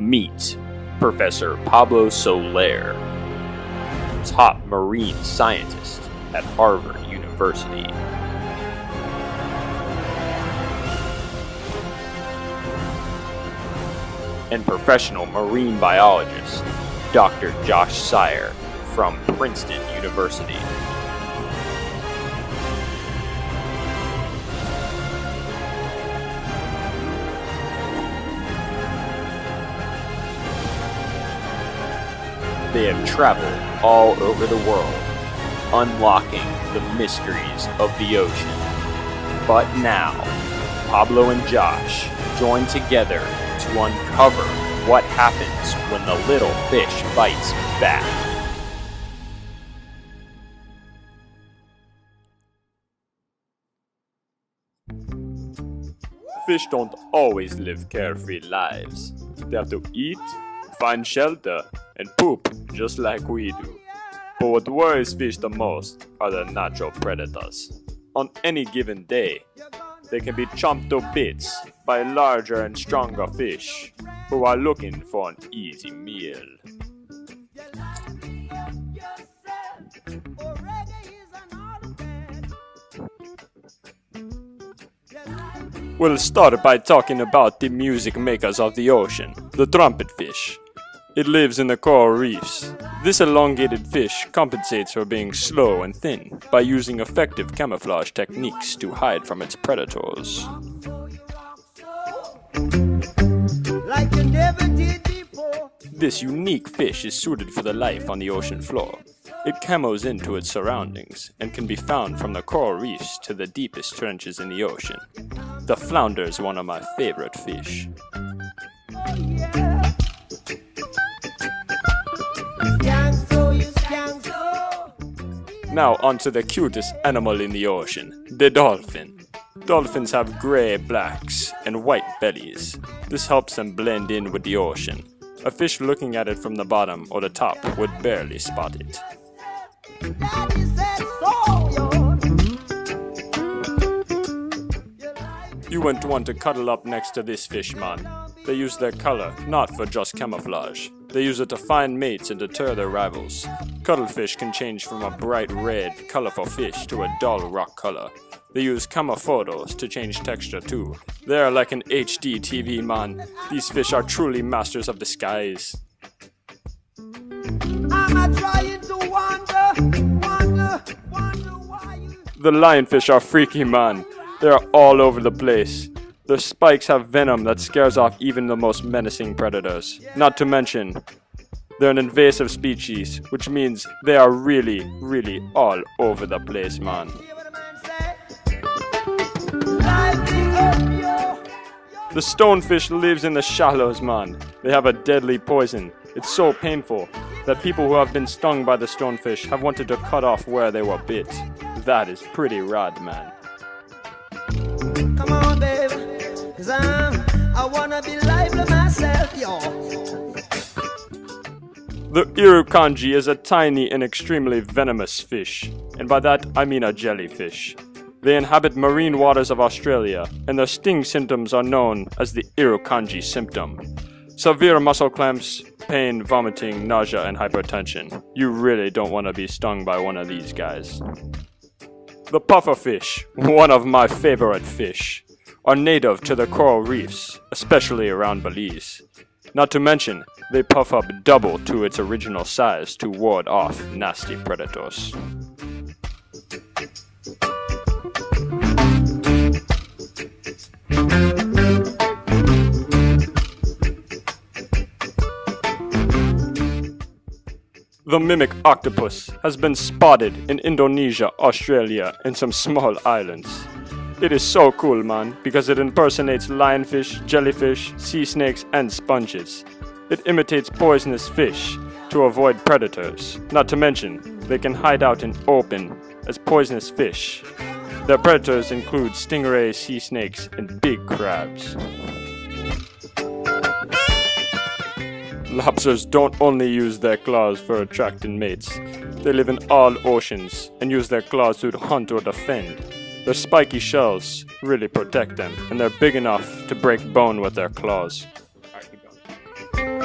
Meet Professor Pablo Soler, top marine scientist at Harvard University. And professional marine biologist, Dr. Josh Sire from Princeton University. They have traveled all over the world, unlocking the mysteries of the ocean. But now, Pablo and Josh join together to uncover what happens when the little fish bites back. Fish don't always live carefree lives. They have to eat, find shelter, and poop just like we do. But what worries fish the most are their natural predators. On any given day, they can be chomped to bits by larger and stronger fish who are looking for an easy meal. We'll start by talking about the music makers of the ocean, the trumpet fish. It lives in the coral reefs. This elongated fish compensates for being slow and thin by using effective camouflage techniques to hide from its predators. Like you never did before. This unique fish is suited for the life on the ocean floor. It camos into its surroundings and can be found from the coral reefs to the deepest trenches in the ocean. The flounder is one of my favorite fish. Now onto the cutest animal in the ocean, the dolphin. Dolphins have gray, blacks, and white bellies. This helps them blend in with the ocean. A fish looking at it from the bottom or the top would barely spot it. You wouldn't want to cuddle up next to this fish, man. They use their color not for just camouflage. They use it to find mates and deter their rivals. Cuttlefish can change from a bright red, colorful fish to a dull rock color. They use camera photos to change texture too. They are like an HD TV, man. These fish are truly masters of the skies. I'm trying to wonder why you... The lionfish are freaky, man. They are all over the place. Their spikes have venom that scares off even the most menacing predators. Not to mention, they're an invasive species, which means they are really all over the place, man. The stonefish lives in the shallows, man. They have a deadly poison. It's so painful that people who have been stung by the stonefish have wanted to cut off where they were bit. That is pretty rad, man. Come on, baby. I wanna be lively myself, y'all. The irukandji is a tiny and extremely venomous fish, and by that I mean a jellyfish. They inhabit marine waters of Australia, and their sting symptoms are known as the irukandji symptom. Severe muscle cramps, pain, vomiting, nausea, and hypertension. You really don't want to be stung by one of these guys. The pufferfish, one of my favorite fish, are native to the coral reefs, especially around Belize. Not to mention, they puff up double to its original size to ward off nasty predators. The mimic octopus has been spotted in Indonesia, Australia, and some small islands. It is so cool, man, because it impersonates lionfish, jellyfish, sea snakes, and sponges. It imitates poisonous fish to avoid predators. Not to mention, they can hide out in open as poisonous fish. Their predators include stingrays, sea snakes, and big crabs. Lobsters don't only use their claws for attracting mates. They live in all oceans and use their claws to hunt or defend. Their spiky shells really protect them, and they're big enough to break bone with their claws. Alright, keep going.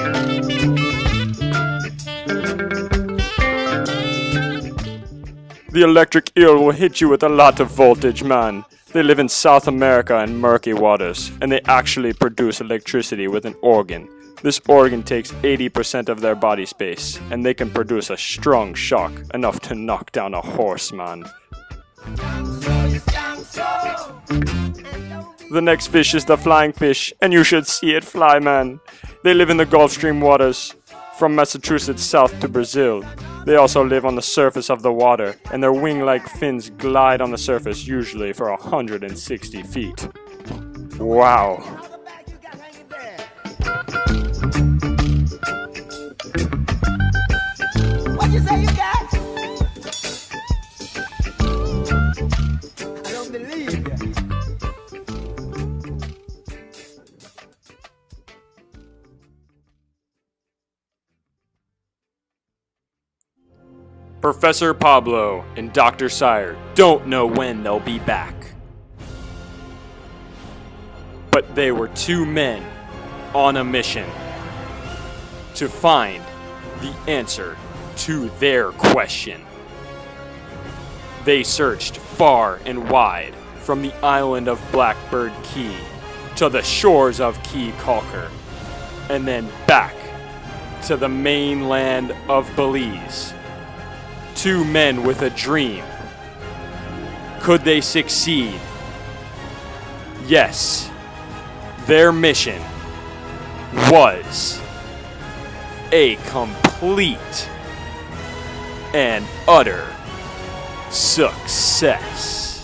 The electric eel will hit you with a lot of voltage, man. They live in South America and murky waters, and they actually produce electricity with an organ. This organ takes 80% of their body space, and they can produce a strong shock, enough to knock down a horse, man. The next fish is the flying fish, and you should see it fly, man. They live in the Gulf Stream waters, from Massachusetts south to Brazil. They also live on the surface of the water, and their wing-like fins glide on the surface usually for 160 feet. Wow. What you say you got? I don't believe you. Professor Pablo and Dr. Sire don't know when they'll be back. But they were two men on a mission to find the answer to their question. They searched far and wide, from the island of Blackbird Key to the shores of Key Calker, and then back to the mainland of Belize. Two men with a dream. Could they succeed? Yes. Their mission was a complete and utter success.